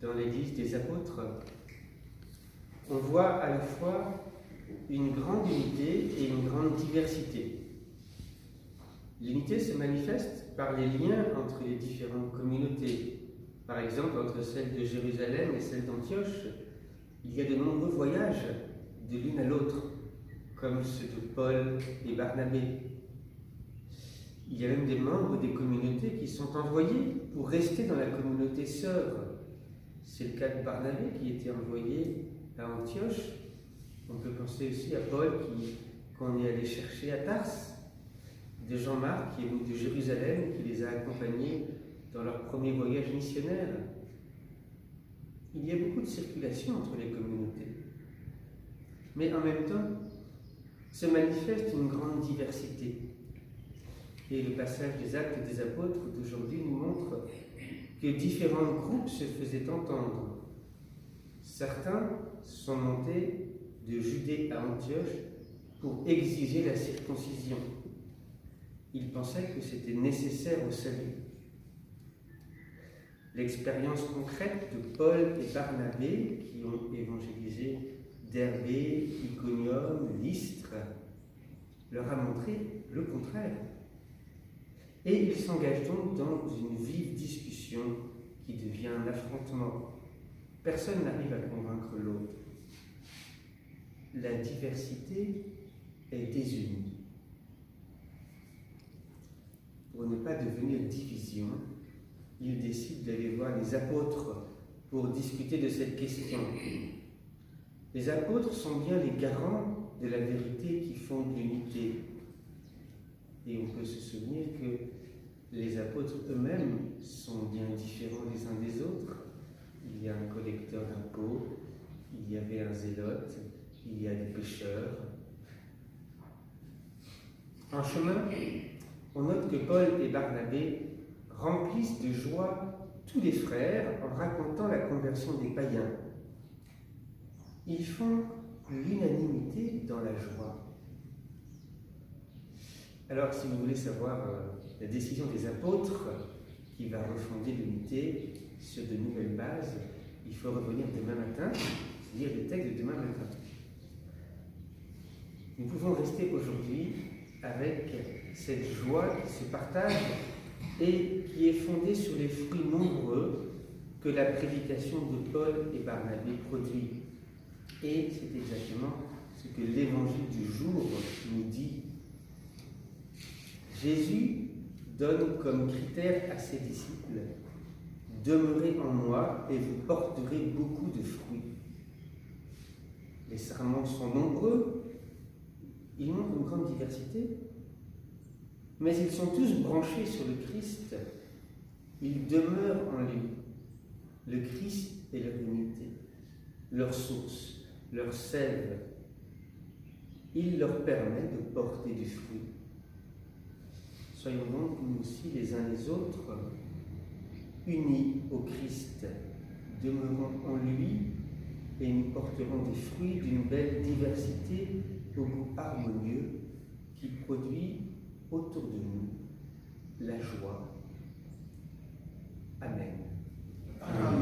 dans l'Église des apôtres, on voit à la fois une grande unité et une grande diversité. L'unité se manifeste par les liens entre les différentes communautés. Par exemple, entre celle de Jérusalem et celle d'Antioche, il y a de nombreux voyages de l'une à l'autre, comme ceux de Paul et Barnabé. Il y a même des membres des communautés qui sont envoyés pour rester dans la communauté sœur. C'est le cas de Barnabé qui était envoyé à Antioche. On peut penser aussi à Paul qu'on est allé chercher à Tarse, de Jean-Marc qui est venu de Jérusalem, qui les a accompagnés dans leur premier voyage missionnaire. Il y a beaucoup de circulation entre les communautés. Mais en même temps, se manifeste une grande diversité. Et le passage des Actes des Apôtres d'aujourd'hui nous montre que différents groupes se faisaient entendre. Certains sont montés de Judée à Antioche pour exiger la circoncision. Ils pensaient que c'était nécessaire au salut. L'expérience concrète de Paul et Barnabé, qui ont évangélisé Derbé, Iconium, Lystre, leur a montré le contraire. Et ils s'engagent donc dans une vive discussion qui devient un affrontement. Personne n'arrive à convaincre l'autre. La diversité est désunie. Pour ne pas devenir division, ils décident d'aller voir les apôtres pour discuter de cette question. Les apôtres sont bien les garants de la vérité qui fonde l'unité. Et on peut se souvenir que les apôtres eux-mêmes sont bien différents les uns des autres. Il y a un collecteur d'impôts, il y avait un zélote, il y a des pécheurs. En chemin, on note que Paul et Barnabé remplissent de joie tous les frères en racontant la conversion des païens. Ils font l'unanimité dans la joie. Alors, si vous voulez savoir la décision des apôtres qui va refonder l'unité sur de nouvelles bases, il faut revenir demain matin, lire le texte de demain matin. Nous pouvons rester aujourd'hui avec cette joie qui se partage et qui est fondée sur les fruits nombreux que la prédication de Paul et Barnabé produit. Et c'est exactement ce que l'évangile du jour nous dit. Jésus donne comme critère à ses disciples « Demeurez en moi et vous porterez beaucoup de fruits ». Les serments sont nombreux, ils montrent une grande diversité, mais ils sont tous branchés sur le Christ. Ils demeurent en lui. Le Christ est leur unité, leur source, leur sève. Il leur permet de porter du fruit. Soyons donc nous aussi les uns les autres unis au Christ. Demeurons en lui et nous porterons des fruits d'une belle diversité au goût harmonieux qui produit autour de nous la joie. Amen. Amen.